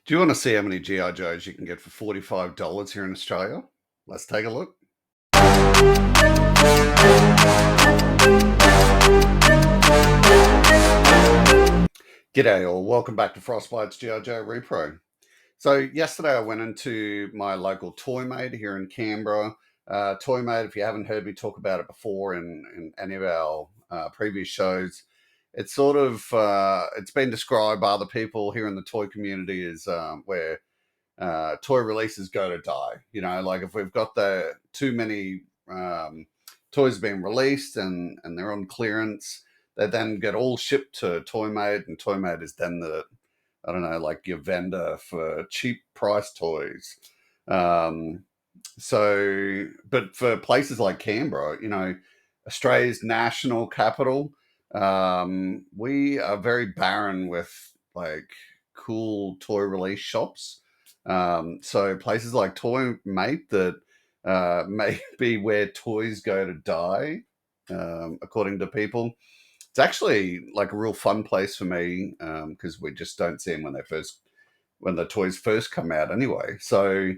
Do you want to see how many GI Joes you can get for $45 here in Australia? Let's take a look. G'day all, welcome back to Frostbite's GI Joe Repro. So yesterday I went into my local Toy Made here in Canberra. Toy Made, if you haven't heard me talk about it before in any of our previous shows, it's sort of, it's been described by other people here in the toy community as where toy releases go to die. You know, like if we've got too many toys being released and they're on clearance, they then get all shipped to Toy Made, and Toy Made is then I don't know, like your vendor for cheap price toys. Um, but for places like Canberra, you know, Australia's national capital, we are very barren with like cool toy release shops. So places like Toy Mate that may be where toys go to die, according to people. It's actually like a real fun place for me because we just don't see them when the toys first come out anyway. So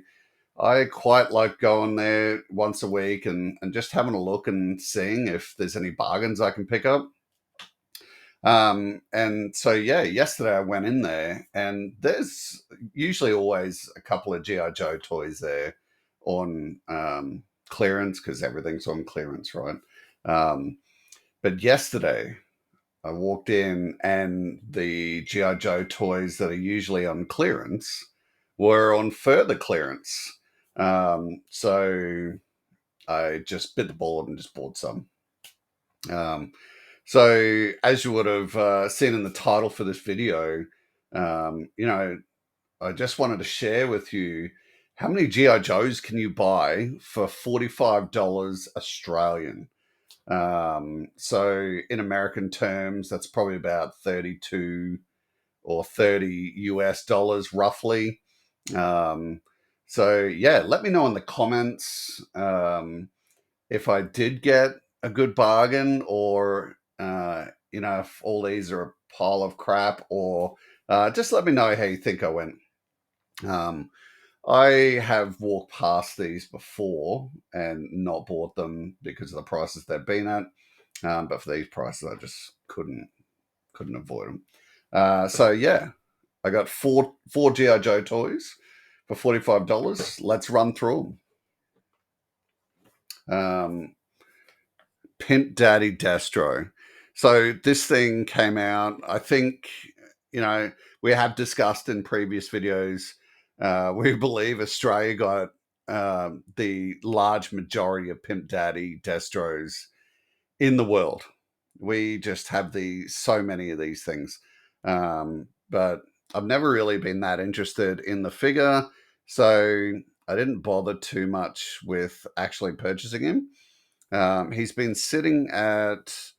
I quite like going there once a week and just having a look and seeing if there's any bargains I can pick up. And so, yeah, yesterday I went in there and there's usually always a couple of G.I. Joe toys there on clearance because everything's on clearance, right? Um, but yesterday I walked in and the G.I. Joe toys that are usually on clearance were on further clearance. So I just bit the bullet and just bought some. So as you would have seen in the title for this video, you know, I just wanted to share with you how many GI Joes can you buy for $45 Australian. So in American terms, that's probably about 32 or 30 US dollars roughly. So yeah, let me know in the comments if I did get a good bargain or you know, if all these are a pile of crap, or just let me know how you think I went. I have walked past these before and not bought them because of the prices they've been at. But for these prices, I just couldn't avoid them. So yeah, I got four GI Joe toys for $45. Let's run through them. Pimp Daddy Destro. So this thing came out, I think, you know, we have discussed in previous videos, we believe Australia got the large majority of Pimp Daddy Destros in the world. We just have so many of these things. But I've never really been that interested in the figure, so I didn't bother too much with actually purchasing him. He's been sitting at.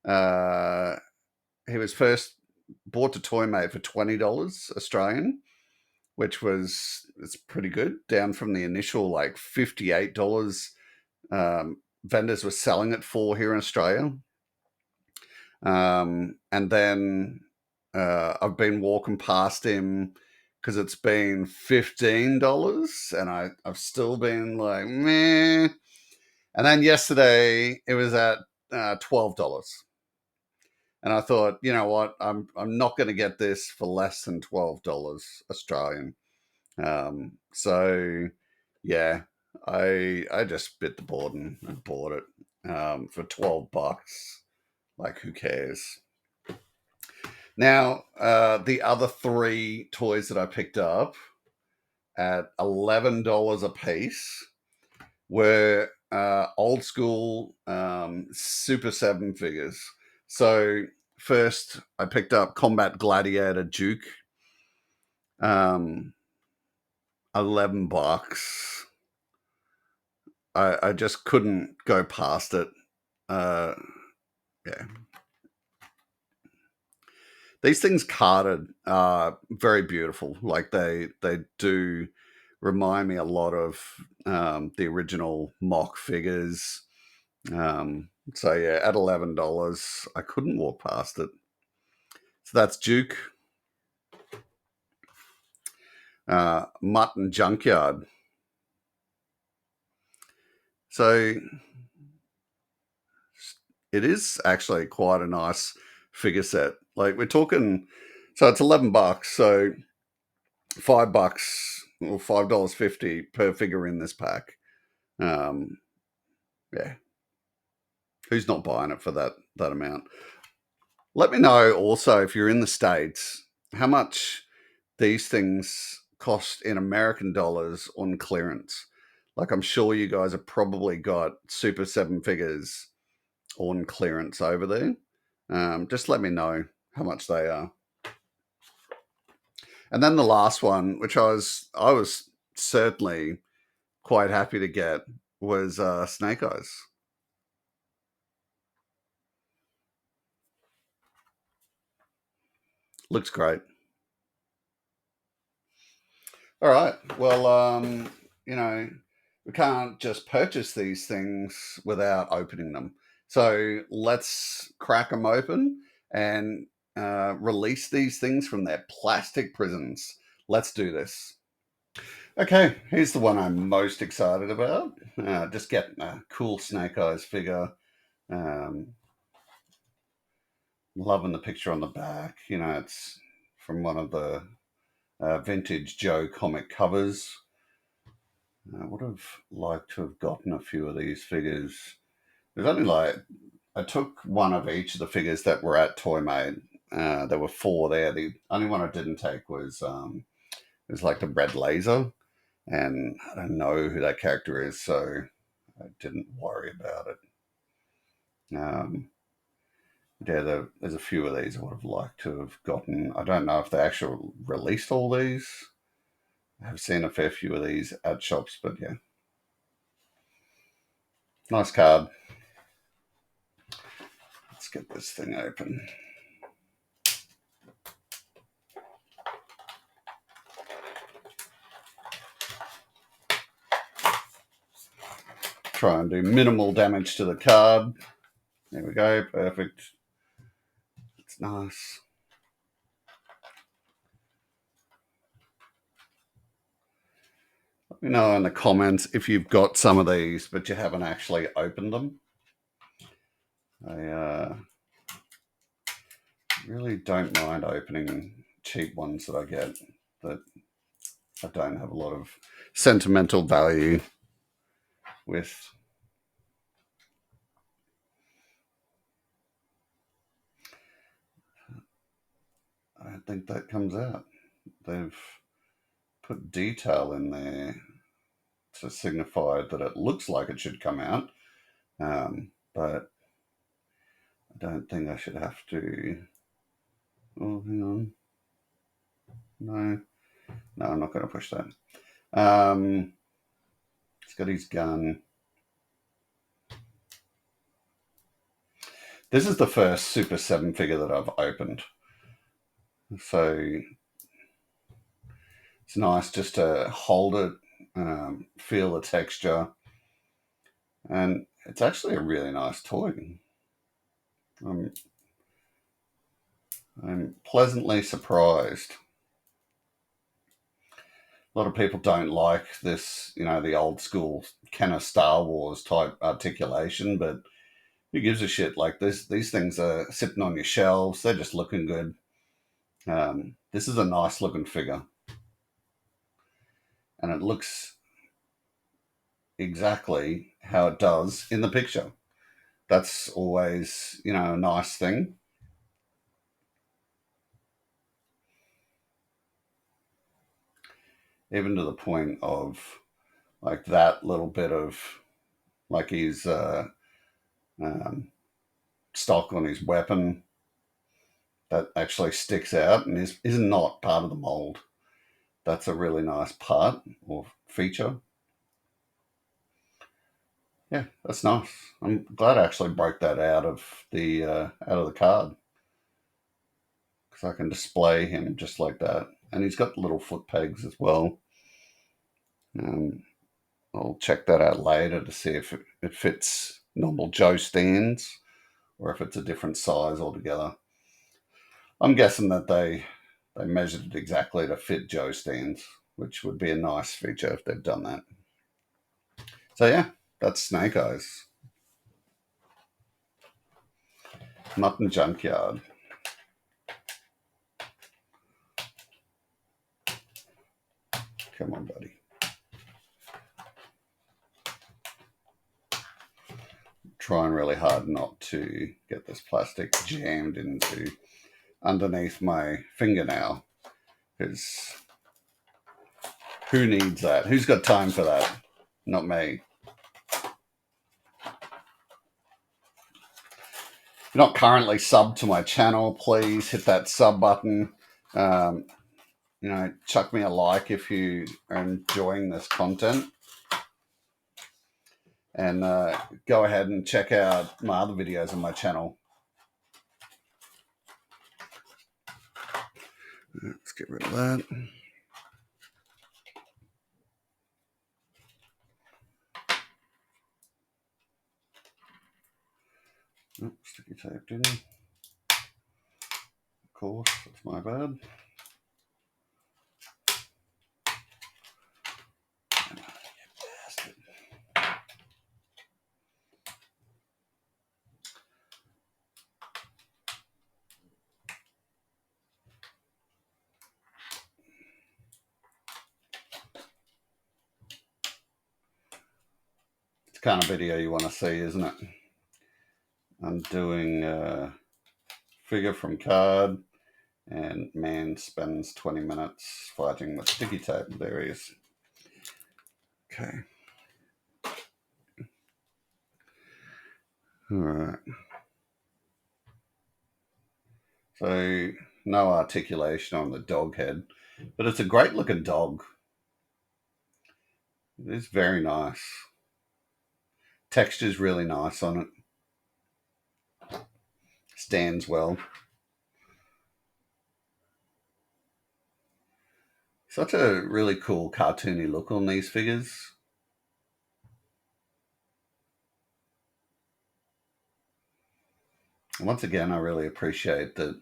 He was first bought to Toy Mate for $20 Australian, which it's pretty good, down from the initial like $58 vendors were selling it for here in Australia. And then I've been walking past him because it's been $15, and I've still been like meh. And then yesterday it was at $12. And I thought, you know what, I'm not going to get this for less than $12 Australian. So yeah, I just bit the board and bought it for $12. Like, who cares? Now, the other three toys that I picked up at $11 a piece were old school Super 7 figures. So first I picked up Combat Gladiator Duke. $11. I just couldn't go past it. Yeah. These things carded are very beautiful. Like they do remind me a lot of the original mock figures. So yeah, at $11, I couldn't walk past it. So that's Duke. Mutton Junkyard. So it is actually quite a nice figure set. Like we're talking, so it's $11. So $5 or $5.50 per figure in this pack. Um, yeah, who's not buying it for that amount? Let me know also if you're in the States how much these things cost in American dollars on clearance. Like I'm sure you guys have probably got Super Seven figures on clearance over there. Just let me know how much they are. And then the last one, which I was certainly quite happy to get, was Snake Eyes. Looks great. All right. Well, we can't just purchase these things without opening them. So let's crack them open and release these things from their plastic prisons. Let's do this. Okay, here's the one I'm most excited about. Just getting a cool Snake Eyes figure. Um, Loving the picture on the back. It's from one of the vintage Joe comic covers. I would have liked to have gotten a few of these figures. There's only I took one of each of the figures that were at Toy Made. There were four there. The only one I didn't take was like the Red Laser, and I don't know who that character is, so I didn't worry about it. There's a few of these I would have liked to have gotten. I don't know if they actually released all these. I've seen a fair few of these at shops, but yeah, nice card. Let's get this thing open. Try and do minimal damage to the card. There we go, perfect. It's nice. Let me know in the comments if you've got some of these, but you haven't actually opened them. I really don't mind opening cheap ones that I get that I don't have a lot of sentimental value with. I don't think that comes out. They've put detail in there to signify that it looks like it should come out, but I don't think I should have to. Oh, hang on. No, I'm not going to push that. He's got his gun. This is the first Super 7 figure that I've opened. So it's nice just to hold it, feel the texture. And it's actually a really nice toy. I'm pleasantly surprised. A lot of people don't like this, the old school kind of Star Wars type articulation, but who gives a shit? Like this, these things are sitting on your shelves. They're just looking good. This is a nice looking figure, and it looks exactly how it does in the picture. That's always, a nice thing. Even to the point of like that little bit of like his um, stock on his weapon that actually sticks out and is not part of the mold. That's a really nice part or feature. Yeah, that's nice. I'm glad I actually broke that out of the card because I can display him just like that, and he's got little foot pegs as well. Um, I'll check that out later to see if it fits normal Joe stands or if it's a different size altogether. I'm guessing that they measured it exactly to fit Joe stands. which would be a nice feature if they've done that. So yeah, that's Snake Eyes. Mutton Junkyard. Come on, buddy. Trying really hard not to get this plastic jammed into underneath my fingernail, because who needs that? Who's got time for that? Not me. If you're not currently subbed to my channel, please hit that sub button. Chuck me a like if you are enjoying this content. And go ahead and check out my other videos on my channel. Let's get rid of that. Oh, sticky taped in. Of course, that's my bad. It's the kind of video you want to see, isn't it? I'm doing a figure from card, and man spends 20 minutes fighting with sticky tape. There he is. Okay. All right. So no articulation on the dog head, but it's a great looking dog. It is very nice. Texture's really nice on it. Stands well. Such a really cool cartoony look on these figures. And once again, I really appreciate that,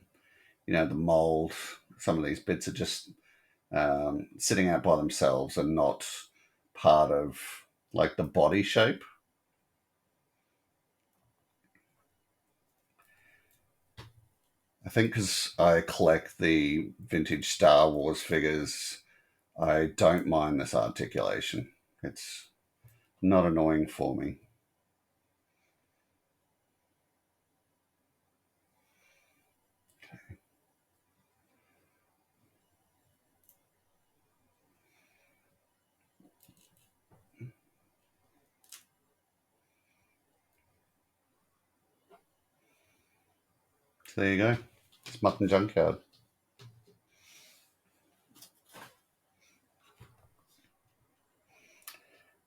the mold, some of these bits are just sitting out by themselves and not part of like the body shape. I think because I collect the vintage Star Wars figures, I don't mind this articulation. It's not annoying for me. So there you go. It's Mutton Junkyard.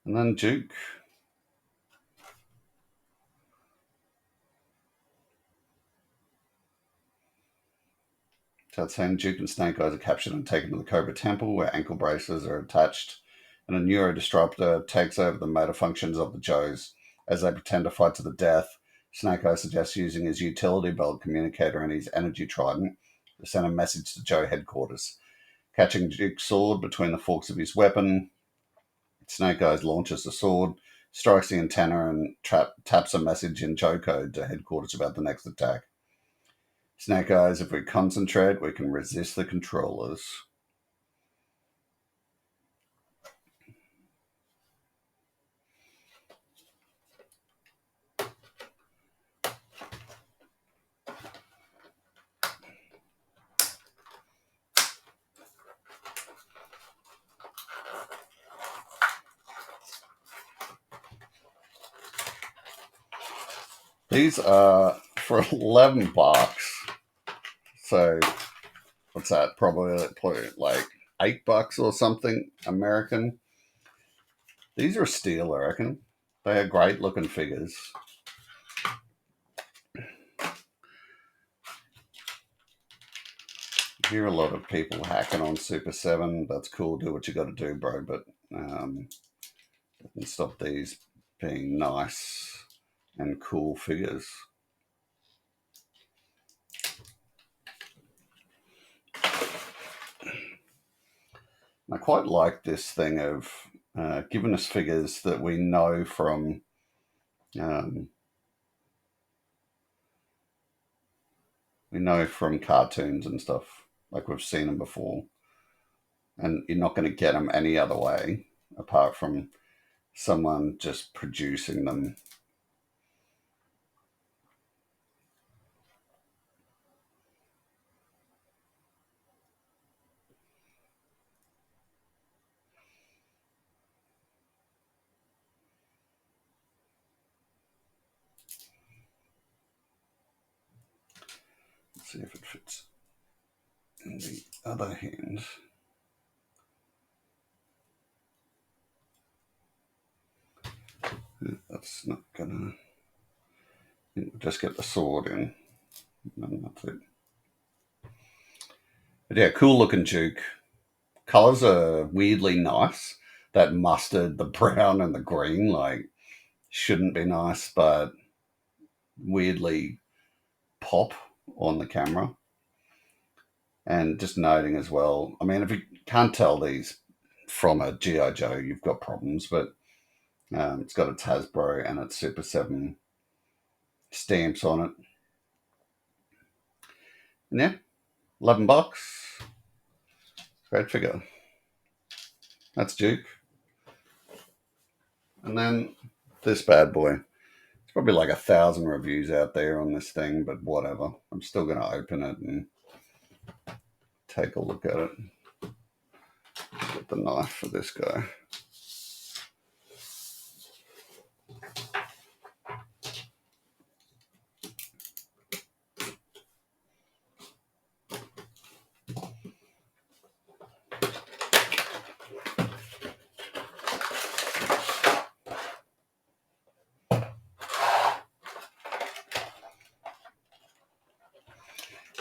And then Duke. So it's saying Duke and Snake Eyes are captured and taken to the Cobra Temple, where ankle braces are attached, and a neurodisruptor takes over the motor functions of the Joes. As they pretend to fight to the death, Snake Eyes suggests using his utility belt communicator and his energy trident to send a message to Joe headquarters. Catching Duke's sword between the forks of his weapon, Snake Eyes launches the sword, strikes the antenna, and taps a message in Joe code to headquarters about the next attack. Snake Eyes, if we concentrate, we can resist the controllers. These are for $11. So what's that? Probably like $8 or something American. These are steel, I reckon. They are great looking figures. I hear a lot of people hacking on Super 7. That's cool. Do what you got to do, bro. But doesn't stop these being nice and cool figures. I quite like this thing of giving us figures that we know from um, cartoons and stuff, like we've seen them before, and you're not going to get them any other way apart from someone just producing them. Let's see if it fits in the other hand. That's not gonna. Just get the sword in, and that's it. But yeah, cool looking Duke. Colors are weirdly nice. That mustard, the brown, and the green, like, shouldn't be nice, but weirdly pop on the camera. And just noting as well, I mean, if you can't tell these from a G.I. Joe, you've got problems, but it's got its Hasbro and its Super 7 stamps on it. And yeah, $11. Great figure. That's Duke. And then this bad boy. There's probably like 1,000 reviews out there on this thing, but whatever. I'm still going to open it and take a look at it. Get the knife for this guy.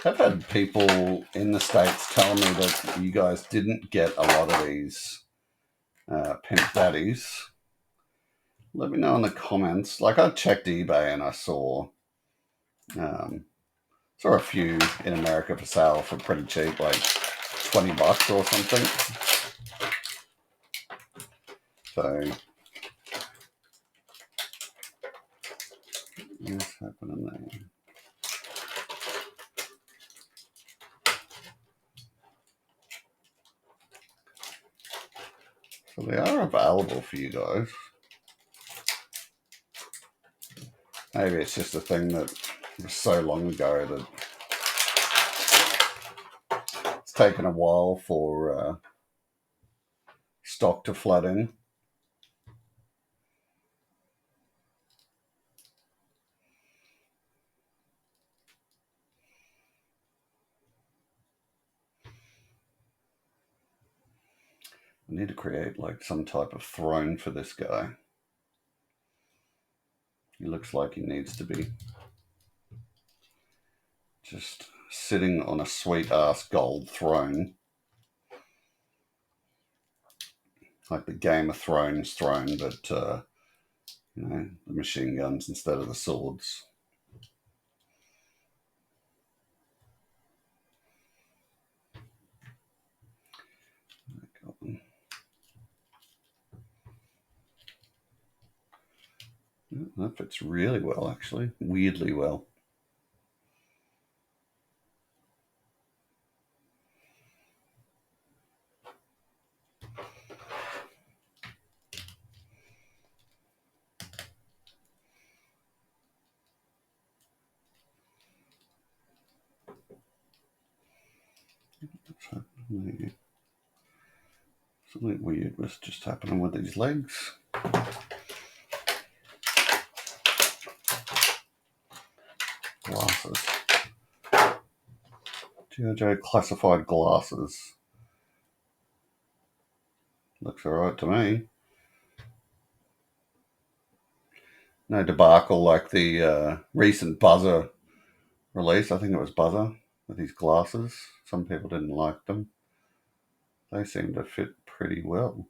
I've had people in the States tell me that you guys didn't get a lot of these Pimp Daddies. Let me know in the comments. Like, I checked eBay and I saw a few in America for sale for pretty cheap, like $20 or something. So, what's happening there? So they are available for you guys. Maybe it's just a thing that was so long ago that it's taken a while for stock to flood in. I need to create like some type of throne for this guy. He looks like he needs to be just sitting on a sweet ass gold throne. Like the Game of Thrones throne, but the machine guns instead of the swords. That fits really well, actually. Weirdly well. Something weird was just happening with these legs. Glasses. G.I. Joe classified glasses. Looks alright to me. No debacle like the recent Buzzer release. I think it was Buzzer with his glasses. Some people didn't like them. They seem to fit pretty well.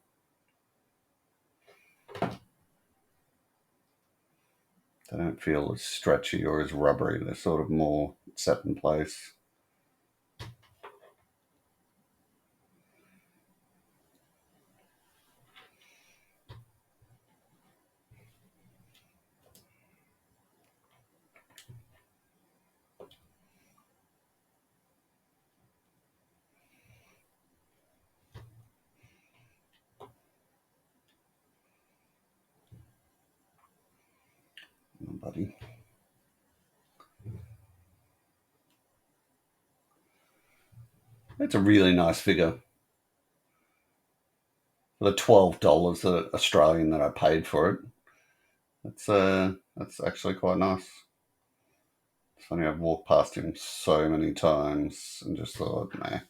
They don't feel as stretchy or as rubbery. They're sort of more set in place. buddy. It's a really nice figure. For the $12 that Australian that I paid for it, that's actually quite nice. It's funny, I've walked past him so many times and just thought, nah,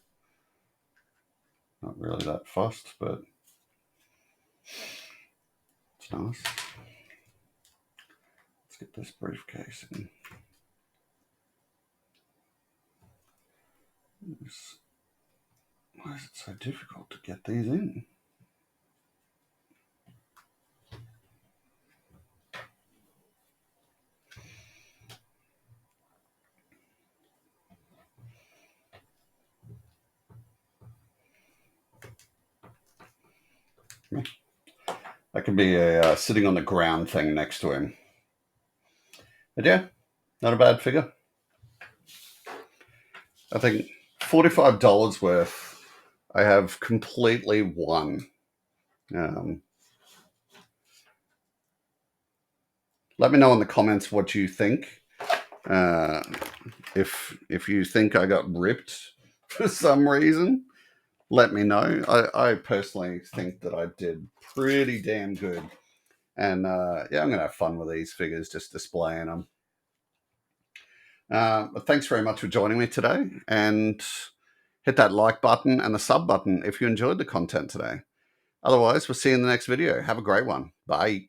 not really that fussed, but it's nice. Let's get this briefcase in. Why is it so difficult to get these in? That could be a sitting on the ground thing next to him. But yeah, not a bad figure. I think $45 worth I have completely won. Let me know in the comments what you think. If you think I got ripped for some reason, let me know. I personally think that I did pretty damn good. And yeah, I'm going to have fun with these figures, just displaying them. But thanks very much for joining me today. And hit that like button and the sub button if you enjoyed the content today. Otherwise, we'll see you in the next video. Have a great one. Bye.